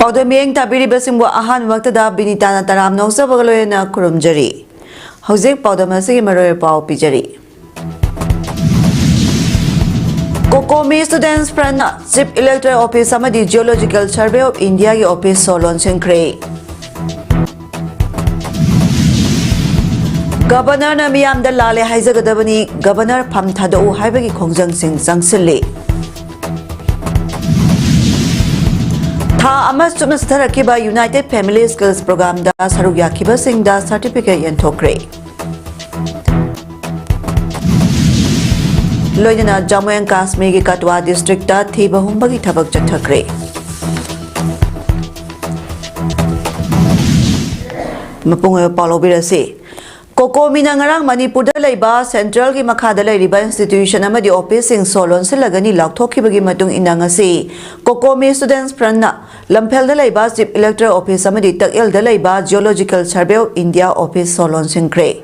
PAODAM mieng tabiri basimbo ahan waktada binitana taram nongsa bagaloyena kurumjari. Hauzik PAODAM asigi maroy pao pijari. Kokomi Students Prana Chief Electoral Office amadi Geological Survey of India ki office solon sinkre. Governor na miyam da lale haizagadabani Governor pham thadau haibagi khongjang sing jangsilli. Tha amas chumna satharakiba United Family Skills Program da saruk yakiba sing da certificate yanthokre. Loinana Jammu and Kashmir ki Katwa district da thiba humbagi thabak chathakre. Mapunga Paulo Birasi Kokomi na ngarang Manipur da laiba Central ki makhada lairiba institution amadi office sing solon silagani laukthokibagi matung inang asi Kokomi Students Prana Lamphel da laiba Chief Electoral Office amadi Takil da laiba Geological Survey of India office solon singkre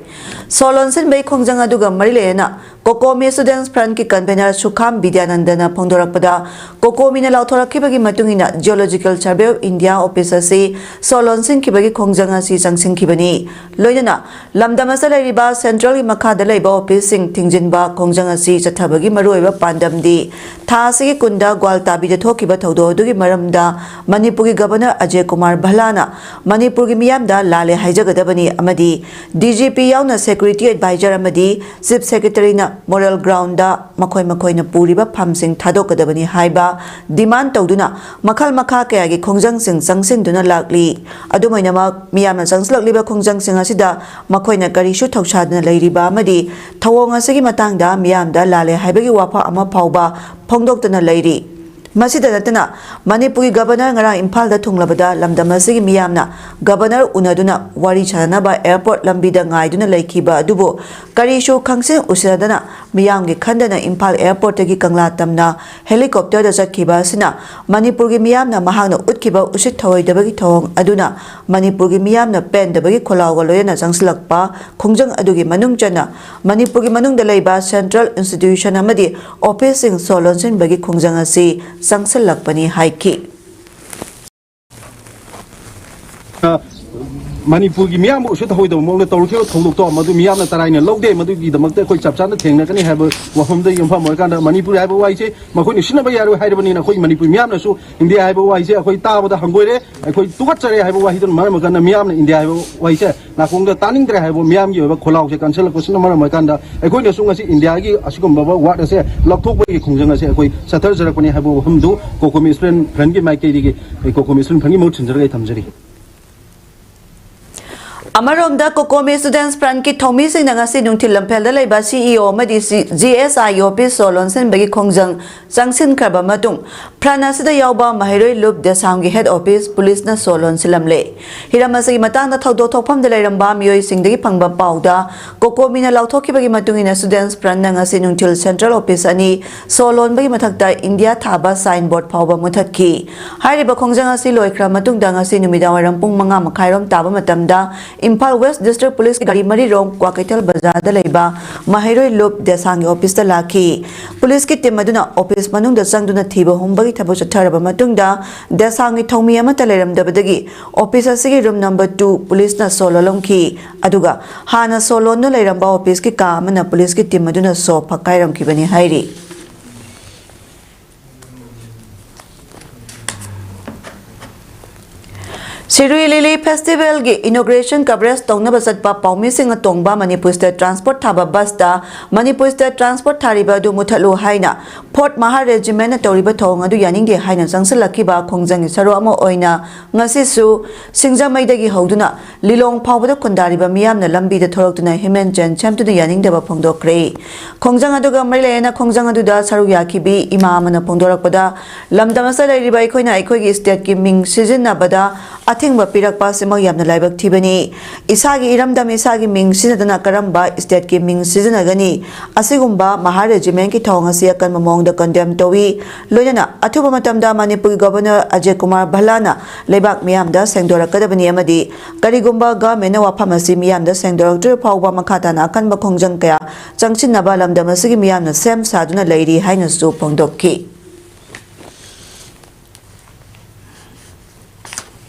solon sin bai khongjang aduga marilena Kokomi Students Prana ki convener Sukham Vidyanandana phongdorakpada Kokomi na lauthorakibagi matungina Geological Survey of India office asi solon singkibagi khongjang asi changsingkibani loinana lamda Masala riba Central Makada Labor Office sing Tingjinba Kongjangasi Chatabagi Marueva Pandamdi Tasiki Kunda Gwaltabi the Tokiba Todo Dugi Maramda Manipuri Governor Ajay Kumar Bhalana Manipuri Miyamda Lale Haijagadabani Amadi DGP Yauna Security Advisor Amadi Chief Secretary na Moral Ground da Makoi na Puriba Pamsing Tadokadabani Haiba Demand Toduna Makal Maka Kayagi Kongjang Sing Sangsin Duna Lakli Adumainama Miyama Sangslak Liba Kongjang Sing Asida Makoi na Karishu Taushadna Lairiba Madi Tawong Asagi Matangda Miyamda Lale Haibagi Wapa Ama Pauba Pongdoktana Lairi Masida Natana Manipuri Governor Ngara Impal da Tunglabada Lamda Masigi Miyamna Governor Unaduna Wari Chanaba Airport Lambida Ngaiduna Laikiba Dubo Karishu Kangsin Usiradana Miyamgi Kandana Impal Airport Tagi Kanglatamna Helicopter da Zatkiba Sina Manipuri Miyamna Mahangna Utkiba Usit Tawai Dabagi Tawong Aduna Manipuri Miyamna Pen Dabagi Kolau Loyana Zangsilakpa Kongjang Adugi Manungchana Manipuri Manung Dalaiba Central Institution Amadi Office in Solonsin Bagi Kongjang Asi Sangsilakpani Haiki Manipur ki miyam usut hoi do mong le tol kyo thong to madu miyam na tarai ne lok de madu gi damak te khoi chap chan theng na kani ha bo wahom de yom pha mo kan da Manipur ha bo wai che ma khoi ni sin ba ya ro hai de bani na khoi Manipur miyam na su India ha bo wai che khoi ta bo da hangoi re khoi tukat chare ha bo wai don ma kan na miyam na India ha bo wai che na khong da taning tre ha bo miyam gi ba kholau che cancel ko sin ma kan da khoi ne su ngasi India gi asikom ba wa da se lok thok ba gi khong jang se khoi sathar jara ko ni ha bo hum du ko commission friend gi mai ke ri gi ko commission friend gi mo chin jara ga tham jari Amaromda Kokomi Students Prana ki Thomi sing nangasi nungthil lamphel da laiba CEO amadi GSI office solon sen bagi khongjang changsin kharba matung Prana sida yawba Mahiroi Loop Desam gi head office police na solon silamle Hiramasi matang da thodok thokpham da lairamba miyoi singdagi phangba pauda Kokomi na lauthokibagi matungina Students Prana nangasi nungthil central office ani solon bagi mathakta India thaba signboard phawba muthatki hairiba khongjang asi loikra matung da ngasi numidang waram pung 5 makhairom taba matamda Impal West District Police ki gari mari rong Kwakaital Bazar da laiba Mahiroi Loop Desang office da laki Police ki team aduna office manung da sangduna thiba humbagi thabo chatharaba matungda Desang ki thomi ama talairam dabadagi office asigi room number 2 police na solo longki aduga hana solo no lairamba office ki ka amana police ki team aduna so phakairam ki bani hairi Sirui Lili Festival ki inauguration coverage tongna basatpa paumi singa tongba Manipur State Transport thaba bus da Manipur State Transport thariba du muthalu haina Fort Maha Regiment na toriba thong adu yaningge haina jangsilakiba khongjang saro ama oina ngasi su singjamai dagi hoduna lilong phawbada kundariba miyamna lambi da thoroktuna himen chen chamtuna yaningdeba phongdokre khongjang adu ga marilena khongjang adu da saru yakibi imam na phongdorakpada lamdamasa lairiba ikhoina ikhogi state ki ming season bada Athingba pirakpa sima yamna laibak thibani isagi iramdam isagi ming sinadana karamba state ki ming sijanagani asigumba Maha Regiment ki thong asi akan mamong da condemn towi loyana athuba matamda Manipur Governor Ajay Kumar Bhalana leibak miyamda sengdorakadabani amadi karigumba government na wafam asi miyamda sengdoraktur phawba makhata na akan bakhongjang kaya changchinaba lamdam asigi miyamna sem saduna lairi haina su phongdokki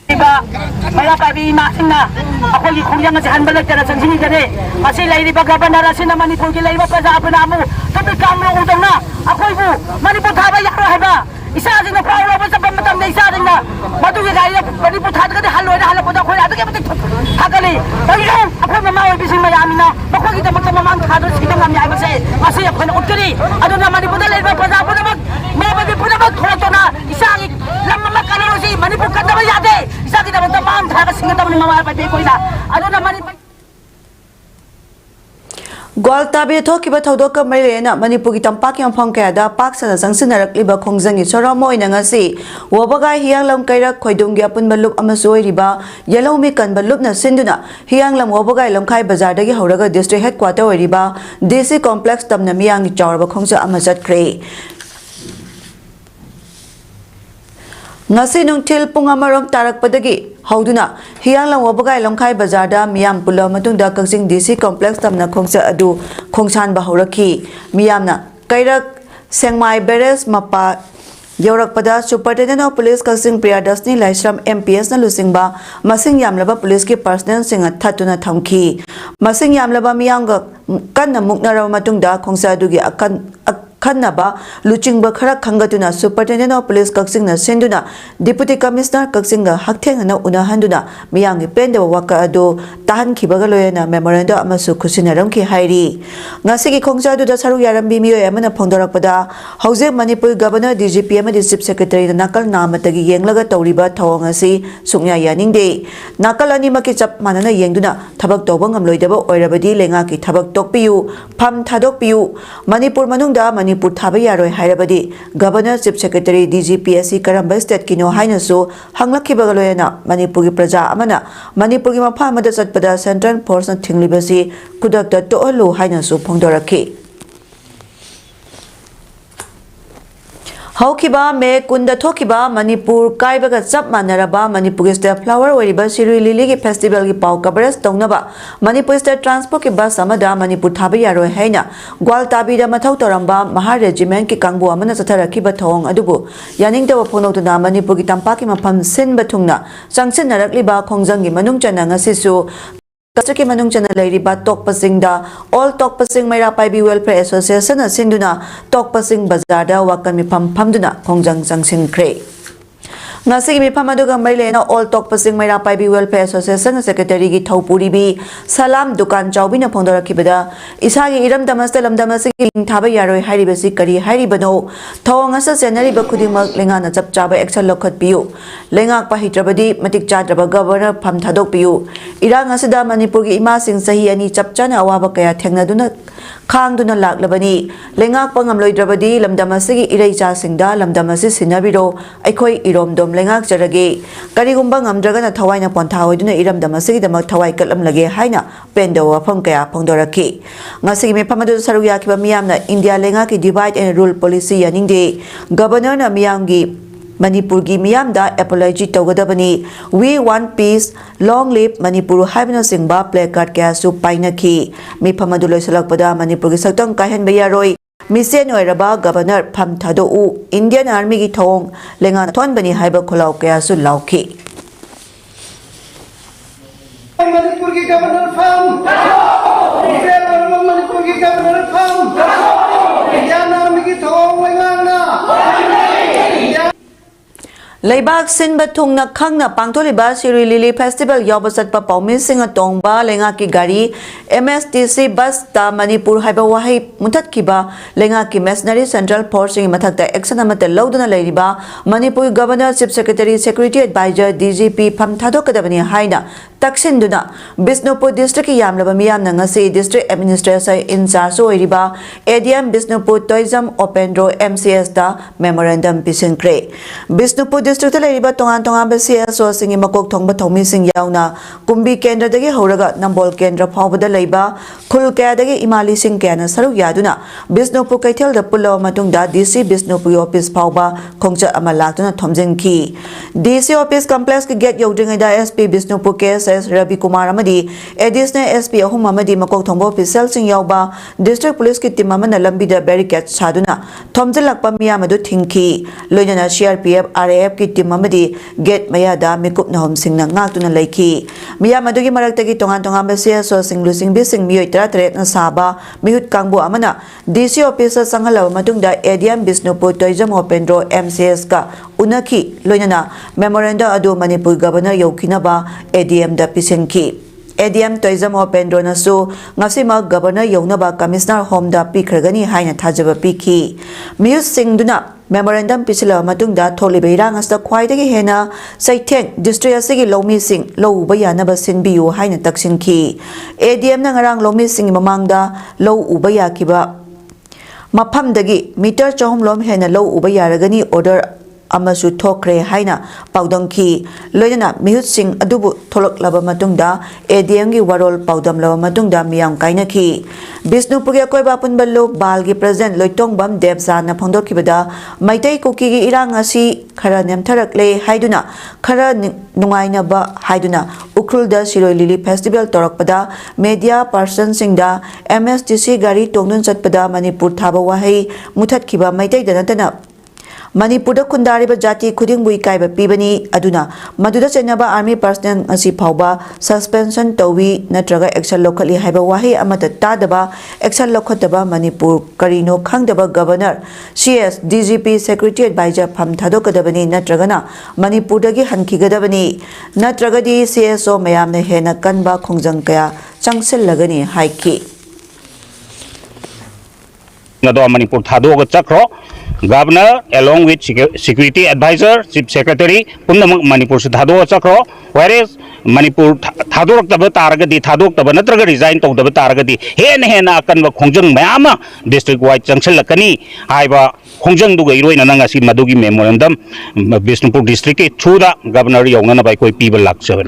Maya kabi masinga ako gi khungyang si hanbal tara sanjini jane masi lairi ba governor asina manipur gi lairi ba praja apna amu tabi kamlo udang na ako bu manipur thaba yaro heba isa jina problem ba sabam matam nei isa jina madu gi gai manipur thad ka hal hoina hal poda khoi adu ke mate thakali tayo ako mama oi bising mayamina ako gi tamak mamam khadu sidang am yai base masi apna utkari adu na manipur lairi ba praja apna mak me ba bi puna mak khoto na isa gi lamma mak kana si manipur ka taba yade isa gi tamak tamam thaga singa tamni mama ba be koina adu na manipur Gwaltabi thokiba thodok mailena Manipur tampak yang phangkada paksana sangsinarek liba khongjang choramo inangasi wabagai hianglam kairak khoidung gya pun balup amasoi riba yellomi kan balup na sinduna hianglam wabagai lamkhai bazar dagi horaga district headquarter riba DC complex tamna miyang chawrba khongja amajat kre ngasi nungthil pung amarom tarak padagi hauduna hianglang wabagai lamkhai bazar da miyam pula matungda kaksing DC complex tamna khongsa adu khongsan ba horaki miyamna kairak sengmai beres mapa Yorakpada Superintendent of Police Kaksing Priyadasni Laisram MPS na lusingba masing yamlaba police ki personnel singa thatuna thamki masing yamlaba miyanga kanna muknara matungda khongsa dugi akhanaba luchingba khara khangatuna Superintendent of Police Kaksing na senduna Deputy Commissioner Kaksing ga haktheng na unahanduna miyangi pende waka adu tahan khibaga loyana memorandum amasu khusinaram ki hairi ngasi ki khongsa du da saru yarambi miyo amana phongdorakpada hauze Manipur Governor DGP amadi Chief Secretary nakal namatagi yenglaga tawriba thawang asi suknya yaningde nakal ani maki chap manana yengduna thabak tawbang amloidaba oirabadi lenga ki thabak tokpiyu pham thadokpiyu Manipur manungda Manipur thaba yaroi hairabadi Governor Chief Secretary DGP asi karamba state kino hainasu hanglakhibaga loyana Manipur gi praja amana Manipur gi mapha amada chatpada Central Force na thinglibasi kudakta to'alu hainasu phongdorakhi Haukiba me kunda thokiba Manipur kaibaga chap manaraba Manipur State Flower Wariba Siri Lili ki festival ki pau coverage taunaba Manipur State Transport ki bus amada Manipur thabi yaroi haina Gwaltabi da mathau toramba Maha Regiment ki kangbu amana chatharakhiba thong adubu yaningtawa phonotuna Manipur ki tampa ki mapham sin bathungna sangsin narakliba khongjang gi manung chana ngasisu Kasaki manung chana lairiba tokpasingda all tokpasing maira paibi welfare association na sinduna tokpasing bazarda wakan mipam phamduna khongjang jangsin kre ngasi mi phamaduga mailena all tokpasing maira paibi welfare association secretary gi thaupuri bi salam dukan chawbi na phongdorakhibada isagi iram damasta lamdamasi ing thaba yaroi hairibasi kari hairibano thawang asa senari ba khudingmak lenga na chapchaba action lokhat piu lengak pa hitrabadi matik chadraba governor pham thadok piu irang asida Manipur gi ima sing sahi ani chapchana awaba kaya thengnaduna khangduna laklabani lengak pangamloidrabadi lamdamasi gi irei cha singda lamdamasi sinabiro aikhoi iromdom lengak jarage karigumba ngamdragana thawaina pontha hoiduna iramdamasi gi damak thawai katlamlage haina pendo wafam kaya phongdorakhi ngasi me phamadu saruya kiba miyamna India lengak ki divide and rule policy yaningde governor na miyamgi Manipur gi miyamda apology tawgadabani we want peace long live Manipur haibna singba placard kya su painaki mi phamadu loisalakpada Manipur gi saktang kahen bayaroi Misen oiraba governor pham thado u Indian Army gi thong lenga thon bani haiba kholau kya su lauki Manipur ki governor pham Manipur ki governor pham Indian Army ki thong lenga na Leibak sinba thungna khangna pangtholiba Siri Lili Festival yawba satpa paumi singa tongba lenga ki gari MSTC bus ta Manipur haiba wahai mutat kiba lenga ki Mercenary Central Force ngi mathakta action amata lawduna leiriba Manipur Governor Chief Secretary Security Advisor DGP pham thadokadabani haina taksinduna Bisnupur district ki yamlaba miyamna ngasi district administrator in charge oiriba ADM Bisnupur Tourism Open Road MCS da memorandum pisinkre Bisnupur district leiriba tongan tongan BCS so singi makok thongba thomi sing yauna kumbi kendra dagi horaga nambol kendra phawbada leiba khul kya dagi imali sing kana saru yaduna Bisnupur kaithel da pulo matungda DC Bisnupur office phawba khongcha ama laktuna thomjengki DC office complex ki gate yodringa da SP Bisnupur KSS Ravi Kumar amadi additional SP ahum amadi makok thongba official sing yawba district police ki team amana lambi da barricade saduna thomjelakpa miyam adu thingki loinana CRPF RAF ki की team अमदी गेट मयादा मिकुप नहम Singh ngaktuna laiki miyam adugi maraktagi tongan tongan base so sing lusing bising miyoi tara na saba mihut kangbu amana DC officer sanghalaw matungda ADM Bisnupur Toizam Opendro MCS ka unaki loinana memorandum adu Manipur governor yokinaba ADM da pisenki ADM Toizam Opendro na su ngasima governor yognaba commissioner home da pikragani haina thajaba piki miyut singduna memorandum pisila matungda tholibe irang asta khwaidagi hena saitheng district asigi lomi sing louba yanaba sinbiyu haina taksinki ADM na ngarang lomi sing mamangda low uba yakiba maphamdagi meter chahum lom hena low uba yaragani order amasu thokre haina paudangki loina mihut sing adubu tholok laba matungda ADM gi warol paudam laba matungda miyam kainaki Bisnupur gi koiba punballo balgi president loitong bam debsa na phongdokibada maitai kuki gi irang asi khara nemtharakle haiduna khara nungaina ba haiduna ukrulda siroi lili festival torakpada media person singda MSTC gari tongnun chatpada Manipur thaba wahai muthat kiba maitai danatana Manipur Kundariba Jati Kuding Buikaiba Pibani Aduna Maduda Chenaba Army personnel Asi Pauba suspension Towi Natraga action locally Haiba Wahi Amata Tadaba action Lokotaba Manipur Karino Kangdaba Governor CS DGP Secretary Advisor Pam Thadokadabani Natragana Manipur Dagi Hankigadabani Natragadi CSO Mayamne Hena Kanba Khongjangkaya Changsil Lagani Haiki Nado Manipur Thado Chakro Governor along with Security Advisor, Chief Secretary, Pundamak Manipur Thado Chakro, whereas Manipur Thadok the Targadi, Thadok the Banatraga resign to the Targadi, Hena Kanva Kongjang Mayama, District White Junction Lakani, Iva Kongjang Dugairo in Anangasi Madugi Memorandum, Bisnupur District, through the Governor Yongana by people like 7.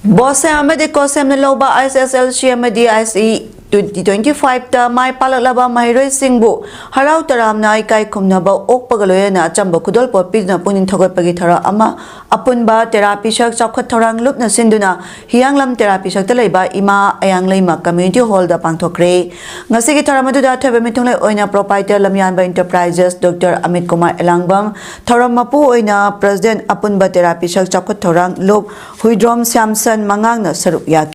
Boss Amadi Kosem Loba ISSL Shiamadi ICE 2025 ta mai palaklaba mahiroi singbu harau taramna ikai khumnaba okpagaloyana chamba kudol popina punin thogotpagi thara ama apunba therapy shak chakhat thorang lupna sinduna hianglam therapy shak talaiba ima ayangleima community hall da pangthokre ngasigi tharamadu da thebe mitunglai oina proprietor lamyanba enterprises Dr. Amit Kumar Elangbam tharamapu oina president apunba therapy shak chakhat thorang lop huidrom samson mangangna saruk yak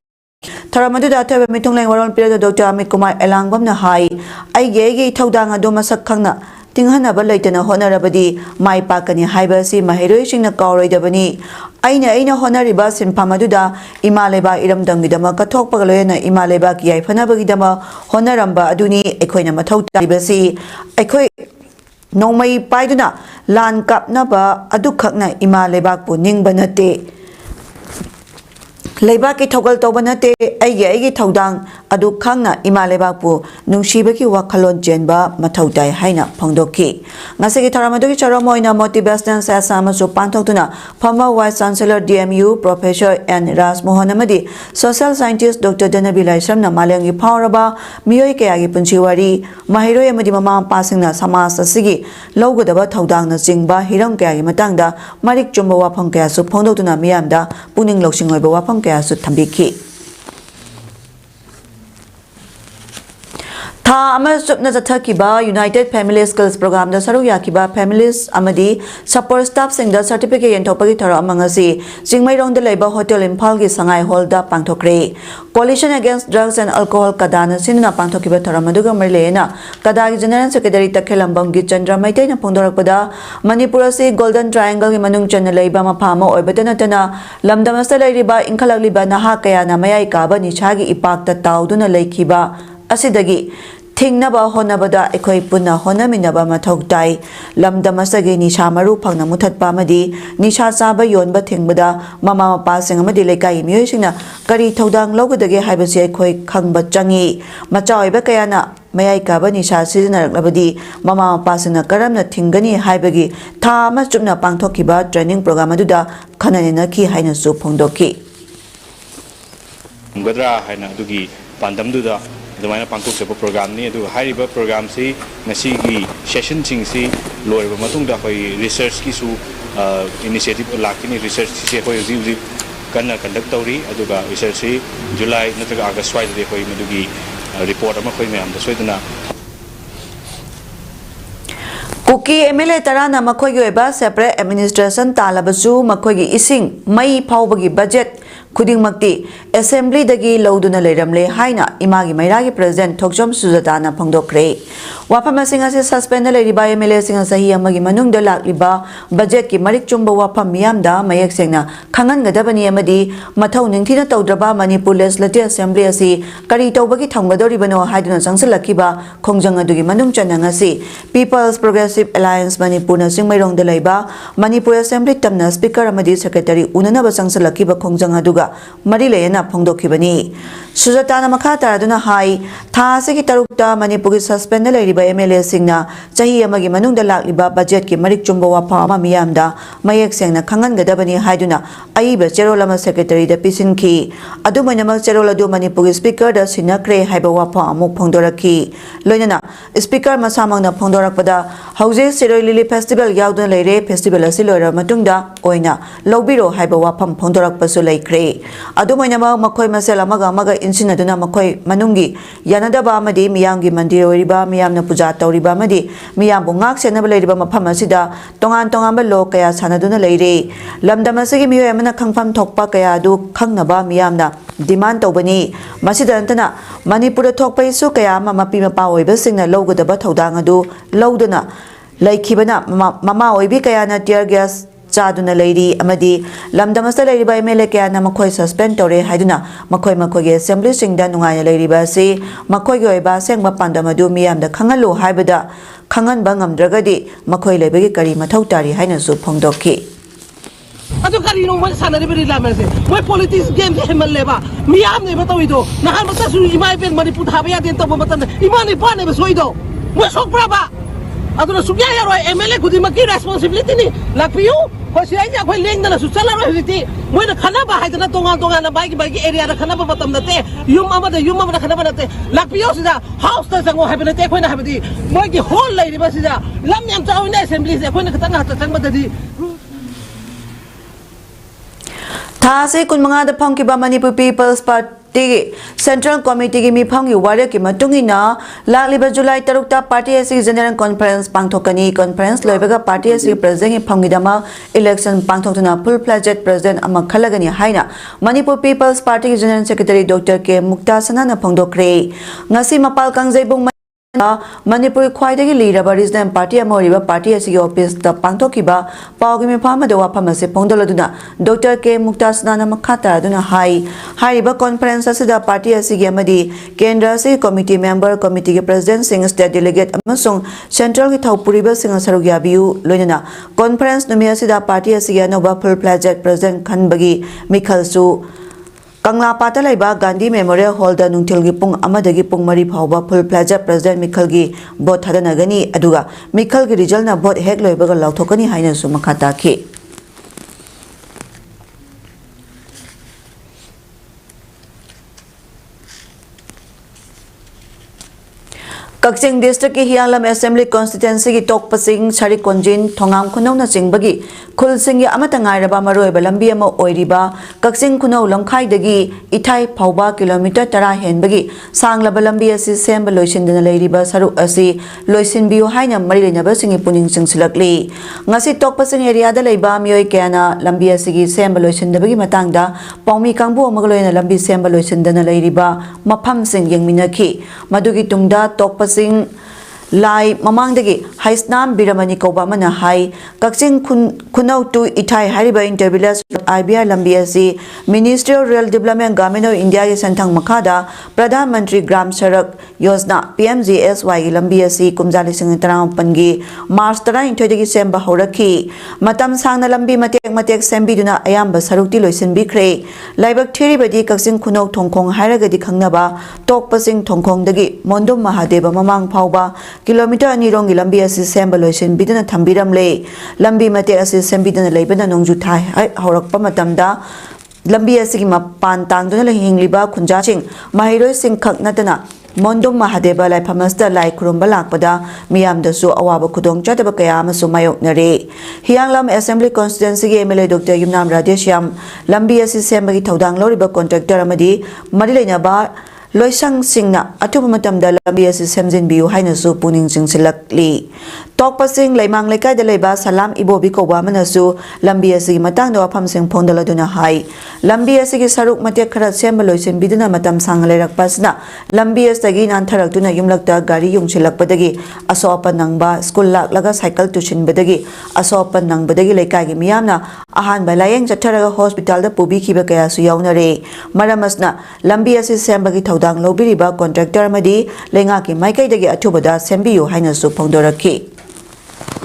Tharamadu da thebe mitunglai waron period Dr. Amit Kumar Elangbam na hai aige thaudang adu masak khangna tinghanaba leitana honarabadi mai pakani haibasi mahiroi singna kauroidabani aina honariba sinpamaduda imaleba iramdangidama kathokpagaloyana imaleba ki yaifanabagidama honaramba aduni ekhoina mathau taribasi ekhoi nomai paiduna lan kapnaba adukhakna imaleba pu ningba nate Leibak ki thogal tobanate aigi thodang adu khangna ima leibak pu nungsibaki wakhalon chenba mathautai haina phongdoki ngasigi tharamadagi charamoina motivation sa amasu panthoktuna former vice chancellor DMU professor N Raj Mohan amadi social scientist Dr. Danabi Laisram na malengi phawraba miyoi kayagi punchiwari mahiroi amadi mama pasingna samas asigi logodaba thodang na jingba hiram kayagi matangda marik chumba waphang kaya su phongdoktuna miyamda puning loksingoi ba waphang su thambiki Tha ama supna zathakiba United Family Skills Program da saru yakiba families amadi support staff sing da certificate yentopagi thara amangasi Jingmairong da leiba hotel Imphal gi sangai hall da pangthokre Coalition Against Drugs and Alcohol kadana sinna pangthokiba thara maduga marlena kadagi general secretary takhelambam gi Chandra Maitai na phongdorakpada Manipur si Golden Triangle gi manung channa leiba mafama oibadana tana lamdamasta leiriba inkhalakliba naha kaya na mayai kaba nichagi ipakta tauduna leikiba asidagi Thingnaba honabada ekhoi punna honaminaba mathoktai lamdamasagi nisha maru phangna muthatpa amadi nisha chaba yonba thingbada mama mapa sing amadi lekai miyoi singna kari thodang logodage haibasi ekhoi khangba changi macha oiba kayana mayai kaba nisha sizinaraklabadi mama mapa singna karamna thingani haibagi tha ama chupna pangthokiba training program aduda khananena ki haina su phongdoki gadra haina adugi pandamduda Dumana Pangkok Sepa program ni adu hariba program si nasi gi session sing si lower ba matung da koi research ki su initiative lakini research si koi uzi kana conduct tauri adu ga research si July nataga August wai de koi madugi report ama koi me am da soidana Kuki MLA तराना मखोई ओइबा separate administration तालाबसु मखोई इसिंग मई फाउबगी budget खुदिंगमक्ति assembly दगी लौदुना लेरमले हाइना इमागी मैरागी प्रेसिडेंट थोकजम सुजाताना फोंदोक्रे वाफम असिंग असे सस्पेंड लेरिबा एमएलए सिंग सही अमगी मनुंग लाक्लिबा बजेट की मरिक चुंबा वाफम मियामदा मयक सेंगना खंगनगदबनी अमदी मथौ निंगथिना तौद्रबा मणिपुर लेजिस्लेटिव असेंबली असि करी तौबगी थंगदोरिबनो हाइदुना संगसलखिबा खोंजंग अदुगी मनुंग चनंगसि पीपल्स प्रोग्रेसिव अलायंस मणिपुर न सिंगमैरोंग दलैबा मणिपुर असेंबली तमना स्पीकर अमदी सेक्रेटरी उननब संगसलखिबा खोंजंग अदुगा मरी लेना फोंदोखिबनी सुजाताना मखा तारादुना हाई था असिगी तरुक्ता मणिपुर सस्पेंड लेरिबा एमएलए सिंगना चाही अमगी मनुंग लाक्लिबा बजेट की मरिक चुंबा वाफा अमा मियामदा मयक सेंगना खंगनगदबनी हाइदुना अईबा चेरोल अमा सेक्रेटरी द पिसिनखी अदुमैनमक चेरोल अदु मणिपुर स्पीकर द सिनक्रे हाइबा वाफा अमुक फोंदोरखी लोइनना स्पीकर मसामंगना फोंदोरकपदा हौजे सिरोई लिली फेस्टिवल याउदुना लेरे फेस्टिवल असि लोइरा मतुंगदा ओइना लौबिरो हाइबा वाफम फोंदोरकपसु लेख्रे अदुमैनमक मखोय मसेल अमगा अमगा इंसिनदुना मखोय मनुंगी यानदबा अमदी मियांगी मंदिर ओइरिबा मियामना पूजा तौरिबा अमदी मियामबु ngak senaba leiriba mafam asida tongan tongan lo kaya sanaduna leire lamdam asigi miyoy amana khangfam thokpa kaya du khangnaba miyamna demand tawbani masida antana manipur thokpa isu kaya ma mapi mapa oiba singna logodaba thodang adu loduna laikhibana mama oibi kaya na tear gas चादुना लेरी अमदी लमदमस्ता लेरीबा MLA कयाना मखोय suspend तौरे हाइदुना मखोय मखोयगे assembly सिंगदा नुंगायना लेरीबा से मखोयगे ओइबा सेंगबा पांदम अदु मियामदा खंगलो हाइबदा खंगनबा ngamdragadi मखोय लेबगी करी मथौ तारी हाइनसु फोंदोखि अदु करी no मन सानरे बरि लामसे मोय politics game के हेमल लेबा मियाम ने बताविदो नहान मतसु इमाय पेन मणिपुर थाबा यादेन तब मतन इमानि पाने बसोइदो मोय सोकप्राबा अदुना सुग्या यारो एमएलए खुदिमकी रेस्पोंसिबिलिटी नि लापियु खोसियाइने अखोय लेंदना सु चलारो हिति मोयना खनाबा हाइदना तोंगा तोंगा बाइक बाइक एरिया दा खनाबा मतम नते युम अमदा खनाबा नते लापियु सिदा हाउस दा जंगो हाइबे नते अखोयना हाइबदी मोयगी होल लेरिबा सिदा लम याम चाउने असेंबली से अखोयना खतना हत चंगबददी था से कुनमंगा फंकिबा Manipur people's party central committee की मिफम की वार्ड की मतुंगिना लालिबा जुलाई तरुक्ता पार्टी एसी जनरल कॉन्फ्रेंस पांगथोकनी कॉन्फ्रेंस लोइबगा पार्टी एसी प्रेसिडेंट की फंगिदमा इलेक्शन पांगथोकना फुल फ्लेजेड प्रेसिडेंट अमा खलगनी हाइना मणिपुर पीपल्स पार्टी की जनरल सेक्रेटरी डॉक्टर के मुक्तासना न फोंदोक्रे ngasi mapal kangjebung मणिपुर ख्वाइदगी लीरबा रीजनल पार्टी अमोरिबा पार्टी असि ऑफिस द पांगथोकिबा पावगी मिफाम द वाफम असे फोंदोलदुना डॉक्टर के मुक्तासना मखाता दुना हाइरिबा कॉन्फ्रेंस असिदा पार्टी असि गे अमदी केंद्र से कमिटी मेंबर कमिटी के प्रेसिडेंट सिंग स्टेट डेलीगेट अमसों सेंट्रल की थौपुरिबा सिंग सरुग याबियु लोइना कॉन्फ्रेंस नुमि असिदा पार्टी असि गे नोबा फुल फ्लेजेड प्रेसिडेंट खनबगी मिखलसु कंगला पाता लाइबा गांधी मेमोरियल हॉल दा नुंथिल की पुंग अमदगी पुंग मरी फावबा फुल फ्लेजेड प्रेसिडेंट मिखल की बोट थादनगनी अदुगा मिखल की रिजल्ट ना बोट हेक लोइबगा लाउथोकनी हाइनसु मखा ताखि कक्सिंग डिस्ट्रिक्ट की हियांगलम असेंबली कॉन्स्टिट्यूएंसी की तोकपसिंग छरी कोंजिन थोंगाम खुनौना चिंबगी खुलसिंग अमत ngairaba maroiba lambi ama oiriba Kakching Khunou लमखाइदगी इथाई फावबा किलोमीटर 10 हेनबगी सांगलबा lambi asi semba loisindana leiriba saru asi loisinbiu haina mari lenaba singi puning singsilakli ngasi tokpasing area da leiba mioi kana lambi asi gi semba loisindabagi matangda paumi kangbu amagloina lambi semba loisindana leiriba mafam sing yengminaki madugi tungda tokpasing लाई ममांगदगी हाइसनाम बिरमनी कौबा मना high Kakching खुनौ to इथाई हारिबा intervillage IBR लंबी असि ministry of rural development government of India के संथंग मखादा प्रधानमंत्री ग्राम सड़क योजना PMGSY की लंबी असि कुमजाली सिंह तरापन की मार्च 12 सेंब हौरखी मतम सांगना लंबी मतेक सेंबिदुना अयाम सरुक्ति लोइसिनबिख्रे लाइबक थेरिबदी कक्सिंग खुनौ थोंखोंग हाइरगदी खंगनबा तोकपसिंग थोंखोंगदगी मोंदुम महादेव ममांग फावबा किलोमीटर अनिरोंग की लंबी असि सेंब लोइसिन बिदना थंबिरमले लंबी मते असि सेंबिदना लेबना नोंजु थाई हौरकपा मतमदा लंबी असि की मपान तांगदुना लेहिंगलिबा खुंजाचिंग माहिरोय सिंह खक नतना मोंदुम महादेव लाइफमस्ता लाई खुरुंबा लाकपदा मियामदसु अवाब खुदोंग चादब कया अमसु मायोकनरे हियांगलम असेंबली कॉन्स्टिट्यूएंसी के एमएलए डॉक्टर युमनाम राधेश्याम लंबी असि सेंबगी थौदांग लौरिबा कॉन्ट्रैक्टर अमदी मरि लेनाबा loisangsingna atuba matamda lambi asi semjinbiu hainasu puning chingsilakli tokpasing leimang lekai da leiba salam ibobi koba manasu lambi asi matang da wafamsing phondaladuna hai lambi asi gi saruk matek khara semba loisin biduna matam sangalerak pasna lambi astagi nantharakduna yumlakta gari yungchilakpadagi asopa nangba school laklaga cycle tushin badagi asopa nangbadagi lekai gi miyamna ahan balayeng chatharaga hospital da pubi khiba kaya su yaunare maramasna lambi asi sembagi dang lobiriba contractor madi lenga ki maikai dagi athubada sembiyu haina su phongdoraki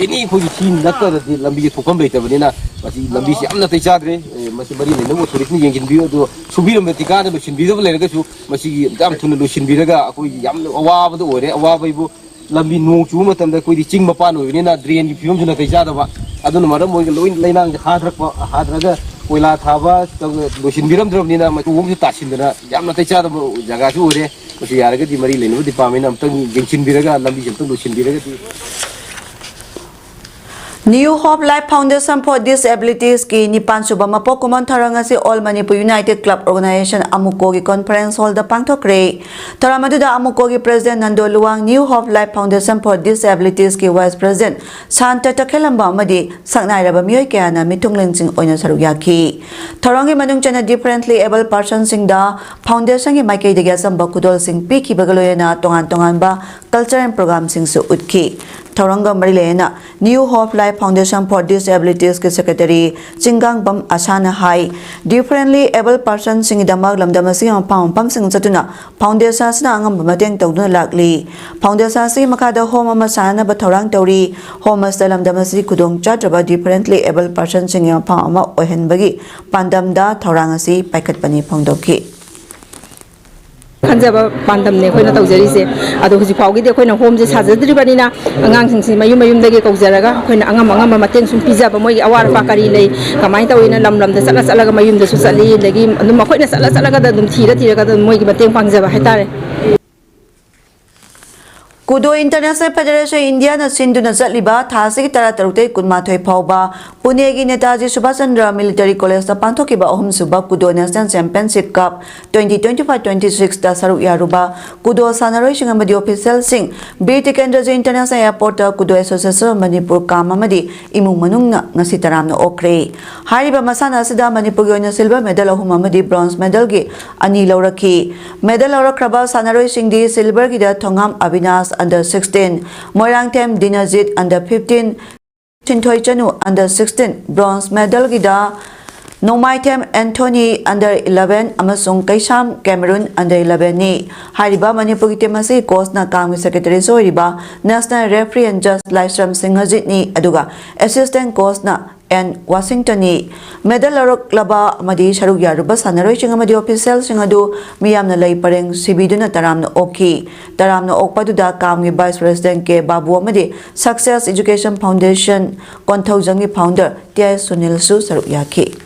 ini ko chin nakka da lambi thukam bai tabani masi lambi si amna tai chadre masi bari ne no thurik ni yengin biyo do subiram betika da shin biyo le ga su masi dam thun lo shin biraga ko yam awa ba do ore awa bai bu lambi nong chu matam da ko di ching mapa no ni na drain ki phim juna tai chada ba adun maram mo loin leinang hadraga koila thaba lo shin biram drom ni na ma tu ta shin da yam na tai chada jaga chu ore masi yaraga di mari lenu di pamin am tang genshin biraga lambi jam tang lo shin biraga New Hope Life Foundation for Disabilities ki Nipan Subama Pokemon Tarangasi All Manipur United Club Organization Amukogi Conference Hall da Pangthokre Taramaduda Amukogi President Nando Luwang New Hope Life Foundation for Disabilities ki Vice President Santa Takelamba Madi Saknairaba Miyoi Kayana Mitunglengsing Oina Saruyaki Tarangi Manungchana Differently Able Persons Sing da Foundation ki Maikei Degasam Bakudol Sing Piki Bagaloyana Tongan ba Culture and Program Sing Su Utki Tauranga Marilena New Hope Life Foundation for Disabilities ke Secretary Chingang Bam Asana Hai Differently Able Persons Sing Damag Lamdamasi Pam Sing Satuna Foundation na angam bamateng tawduna lakli Foundation si makada home masana ba Taurang Tauri Home Lamdamasi Kudong Chatraba Differently Able Persons Sing Pam Ohen Bagi Pandamda Taurangasi Paikat Pani Pongdoki Kanjaba pandam ne khoina tawjari ado huji phawgi de khoina home je sajadri banina angang sing si mayum dagi kaujaraga khoina angam mateng sum pijaba moi awar pa kari lei kamai tawina lam da sala ga mayum da su sali lagi andum khoina sala ga da dum thira ga da moi gi mateng pangjaba haitare Kudo International Federation India na sinduna zatliba thasi tara tarute kunmathoi phawba Pune gi Netaji Subhash Chandra Military College da pangthokiba ahum suba Kudo National Championship Cup 2025-26 da saruk yaruba Kudo sanaroi sing amadi official sing BT Kendraja International Airport da Kudo Association Manipur kam amadi imung manung na ngasi taramna okre hariba masana sida Manipur gi oina silver medal ahum amadi bronze medal gi ani lawraki medal lawrakraba sanaroi sing di silver gi da thongam Avinash under 16, Moirang Tem Dinajit under 15, Tinthoi Chanu under 16, bronze medal gida Nomai Tem Anthony under 11, Amasung Kaisham Cameroon under 11 ni. Hariba Manipur ki temasi coach na kam secretary soiriba National Referee and Judge Laisram Singhajit ni aduga assistant coach na and Washington ni medal larok laba amadi sharuk yaruba sanaroi ching amadi official singadu miyamna lei pareng sibiduna taramna okpaduda kamgi vice president ke babu amadi Success Education Foundation Konthojangi founder T.I. Sunil Su saruk yaki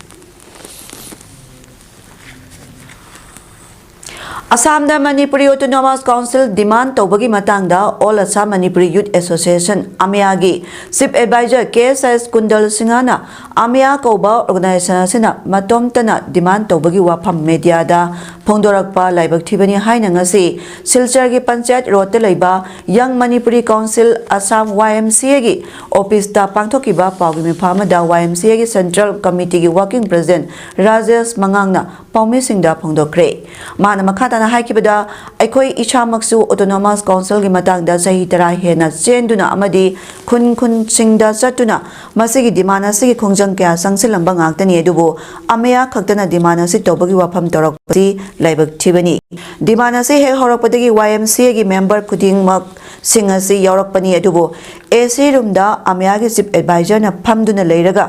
Assam da Manipuri Autonomous Council demand tawbagi matangda All Assam Manipuri Youth Association Amiagi Chief Advisor KSS Kundal Singhana Amia Koba Organization sina matomtana demand tawbagi wafam media da phongdorakpa laibak thibani haina ngasi Silchar gi Panchayat Road leiba Young Manipuri Council Assam YMCA gi office da pangthokiba pawgi mifama da YMCA gi Central Committee gi Working President Rajesh Mangangna pawmi singda phongdokre mana makhata na haikibada aikoi ichamaksu Autonomous Council gi matangda sahi tara hena chenduna amadi khun singda chatuna masigi dimana sigi khongjang kya sangsilamba ngaktani adubu amaya khaktana dimana si tobagi wafam torokpasi laibak thibani dimana si he horakpadagi YMCA gi member kudingmak singasi yaurakpani adubu AC room da amaya gi chief advisor na phamduna leiraga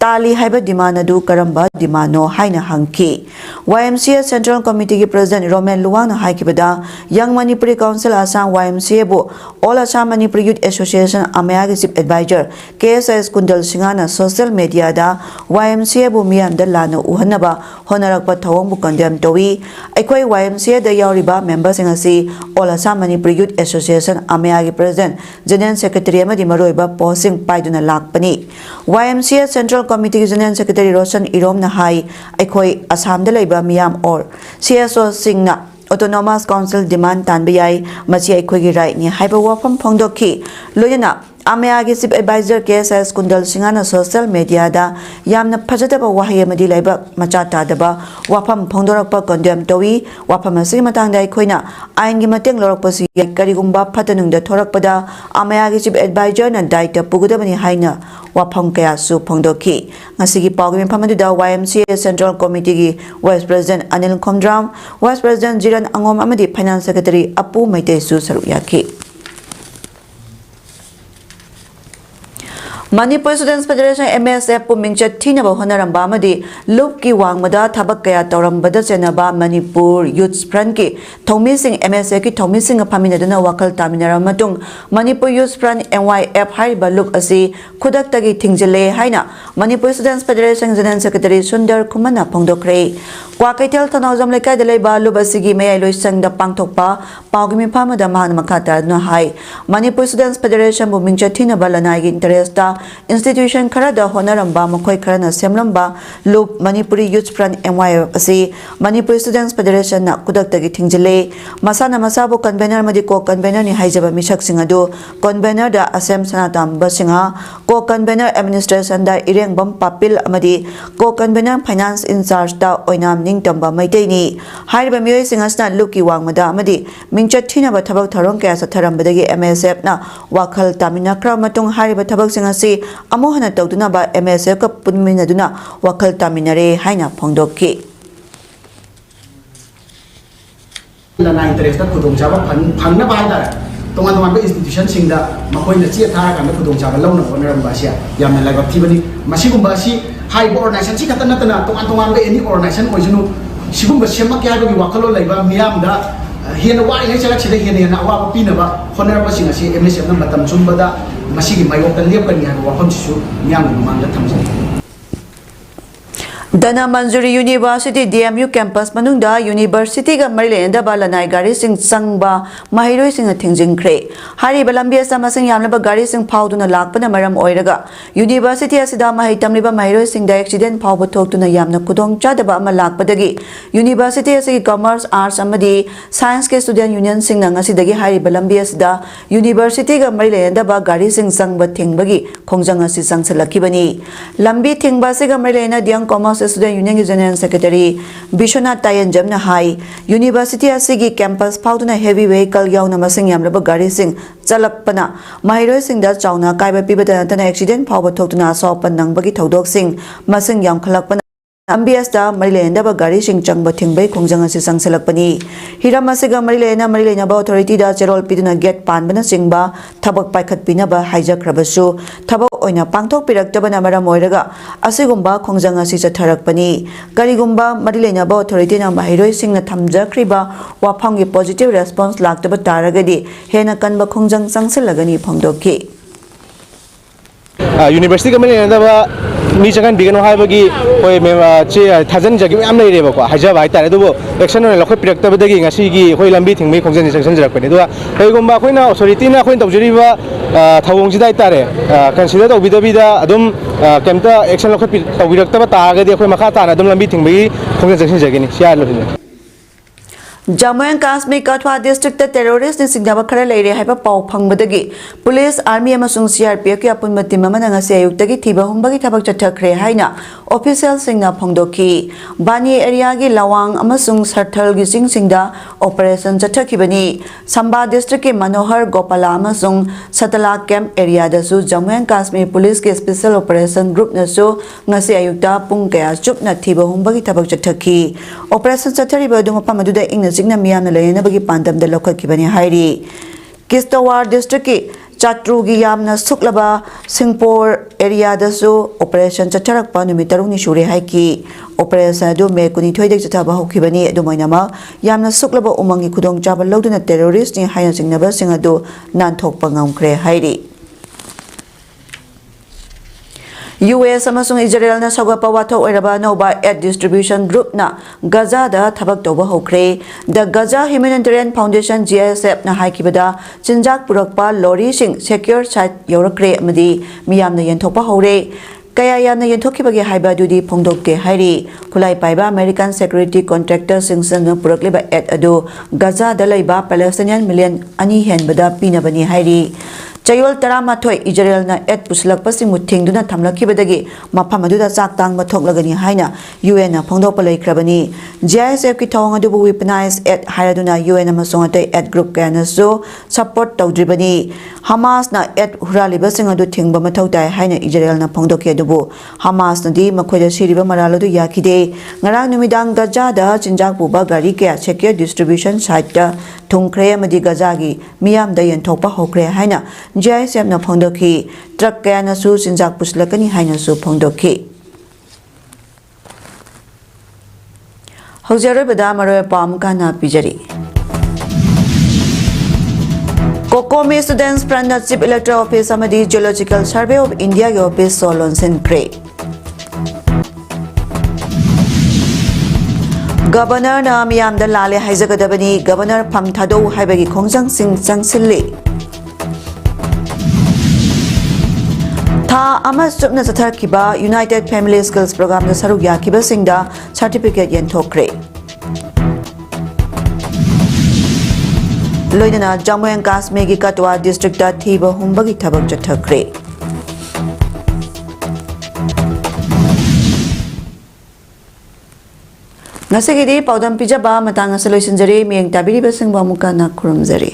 Tali haiba dimana du karamba dimano haina hangki YMCA Central Committee ki President Roman Luwang na haikibada Young Manipuri Council Assam YMCA bo All Assam Manipuri Youth Association Amaya ki Chief Advisor KSS Kundal Singhana social media da YMCA bo miyam da lana uhanaba honarakpa thawong bu condemn towi aikoi YMCA da yauriba members ngasi All Assam Manipuri Youth Association Amaya ki President General Secretary amadi maroiba posting paiduna lakpani YMCA Central Committee General Secretary Roshan Irom na hai aikoi Assam da laiba miyam or CSO singna autonomous council demand tan bayai machi akhoi right ni haiba wafam phongdokhi loyana Amaya Chief Advisor KSS Kundal Singana social media da yamna phajadaba wahi amadi laiba machata daba wafam phongdorakpa condemn towi wafam asi matangda aikoina aingi mateng lorakpasi karigumba phatanungda thorakpada Amaya Chief Advisor na daita pugudabani haina wafam kaya su phongdokhi ngasigi pawgimi phamadu YMCA Central Committee gi Vice President Anil Khomdram Vice President Jiran Angom amadi Finance Secretary Apu Maite su saruyaki Manipur Students Federation MSF Pumingchat Tinaba Honaramba Madi Lupki Wangmada Tabakaya Torambada Senaba Manipur Youth Front Ki Tomi Singh MSF Ki Tomi Singh Paminadana Wakal Taminara Matung Manipur Youth Front NYF Hariba Look Asi Kudaktagi Tingjale Haina Manipur Students Federation General Secretary Sundar Kumana Pongdokre Kwakaitel Tanozam Leka Deleba Lubasigi May Loisang the Pangtokpa Pagimi Pamada Mahan Makata no Hai Manipur Students Federation Pumingchat Tinaba Lanagi Interesta Institution Karada Honaramba Makoi Karana Semlamba Loop Manipuri Youth Front NYF Asi Manipur Students Federation na Kudaktagi Tingjale Masana Masabu Convener Madiko Convener ni Haijaba Mishak Singadu Convener da Asem Sanatam Basinga Co Convener Administration da Ireng Bam Papil Amadi Co Convener Finance in Charge da Oinam Ning Tamba Maiteni Hariba Myoy Singasna Luki Wangmada Amadi Mingchat Tina Batabak Tarong Kaya Satarambadagi MSF na Wakal Tamina Kramatung Hariba Tabak Singasi Amohana Toduna ba MSF ka Punminaduna Wakal Taminare Haina Pongdoki Lana interest na kudong chaba phangna ba da tongan tongan institution singda makoi na chia thara kan kudong chaba launa onaram ba sia yamna lagap thibani masigumba si high organization si katana tana tongan tongan any organization oisunu sigumba semak ya gi wakalo laiba miyam da hiena wa ngai chalak sida hiena awa pina ba honera ba singa si MSF na matam chumbada masigi mayok tan liap kan ya wa su miyam mangda thamsa Dana Manjuri University DMU campus manungda University ga Marilenda balanai gari sing sangba mahiroi sing thingjing kre hari balambi samasing yamlaba gari sing phauduna lakpana maram oiraga University asida mahai tamliba mahiroi sing da accident phauba thoktuna yamna kudong chadaba ama lakpadagi University asigi commerce arts amadi science ke student union sing nang asidagi hari balambi asida University ga Marilenda ba gari sing sangba thingbagi khongjang asi sangsalakibani lambi thingba se ga Marilena diang commerce Student Union General Secretary Bishona Tayan Jamna High University Asigi campus Pauduna heavy vehicle yauna masing yamlaba gari sing chalakpana mahiroi sing da chauna kaiba pibada tana accident phawba thoktuna sopan nangbagi thodok sing masing yam khalakpana Ambias da Marilenda ba gari sing changba thingbai khongjang asi sangsalakpani Hiram asiga Marilena ba authority da cherol piduna get panbana singba thabak paikhat pina ba hijakrabasu thabak oina pangthok piraktabana maram oiraga asigumba khongjang asi chatharakpani karigumba Marilena ba authority na mahiroi sing na thamjakriba waphamgi positive response laktaba taragadi hena kanba khongjang sangsalagani phongdokki University Marilena ba ni jangan bigan wahai bagi koi ce thajan jagi am nei reba ko haja bai tare dubo action ne lokho pirakta badagi ngasi gi koi lambi thingmei khongjan sanction jarak pani duwa koi gomba koi na authority na koi tawjiri ba thawong ji dai tare consider to bidabida adum kemta action lokho tawbirakta ba ta ga di koi makha ta na adum lambi thingmei khongjan sanction jagi ni sia lo ni Jammu and Kashmir Kathua district the terrorist ni singjaba khara leire haiba pau phangbadagi police army amasung CRPF ki apunma team amana ngasi ayuktagi thiba humbagi thabak chathakre haina official singna phongdoki bani area gi lawang amasung sarthal gi singda operation chathakibani Samba district ki Manohar Gopala amasung Satala camp area da su Jammu and Kashmir police ki special operation group na su ngasi ayukta pung kaya chupna thiba humbagi thabak chathaki operation chathariba duma pamaduda ing Signa Miana Lena Bagi Pandam the local Kibani Hairi Kistawar district Chatrugi Yamna Suklaba Singpore area the so operation Chatarak Panumitaruni Shuri Haiki operation do me kuni toy Jataba Hokibani Domainama Yamna Suklaba Umangi Kudong Jabba Loduna terrorist in High Singaba Singado Nantok Pangam Kre Hairi US amasung Israel na sagapa wato oiraba noba aid distribution group na Gaza da thabak toba hokre the Gaza Humanitarian Foundation GSF na haikibada chinjak purakpa lorry sing secure site yorakre amadi miyamna yenthokpa hore kaya yamna yenthokibagi haiba dudi phongdokte hairi khulai paiba American security contractor singsang purakliba at adu Gaza dalaiba Palestinian million ani henbada pinabani hairi Chayol Taramathoi Israel na et puslak pasing muting duna thamlakibadagi mafam aduda chak tang mathoklagani haina UN na phongdokpa leikrabani JSF ki thawng adu weaponize et hairaduna UN amasong atai et group kanasu support tawdribani Hamas na et huraliba sing adu thingba mathau tai haina Israel na phongdoki adubu Hamas na di makhoida siriba maraladu yakide ngarang numidang Gaza da chinjak buba gari ke secure distribution site ta thungkhre amadi Gaza gi miyam da yenthokpa hokre haina JSF na phongdoki truck kaya su sinjak puslakani haina su phongdoki Hojare bada maro pam kana pijari Kokomi Students Prana Chief Electoral Office amadi Geological Survey of India ge office Solon Sin Kre Governor na miyam da lale haizagadabani Governor pham thado haibagi khongjang sing changsilli Tha ama chupna chatharkiba United Family Skills Program da saruk yakiba singda certificate yenthokre Loidana Jammu and Kashmir gi Katwa district da thiba humbagi thabak chathakre Nasagidi paudam pijaba matanga saloisinjari miyeng tabiri basing bamuka na kurumjari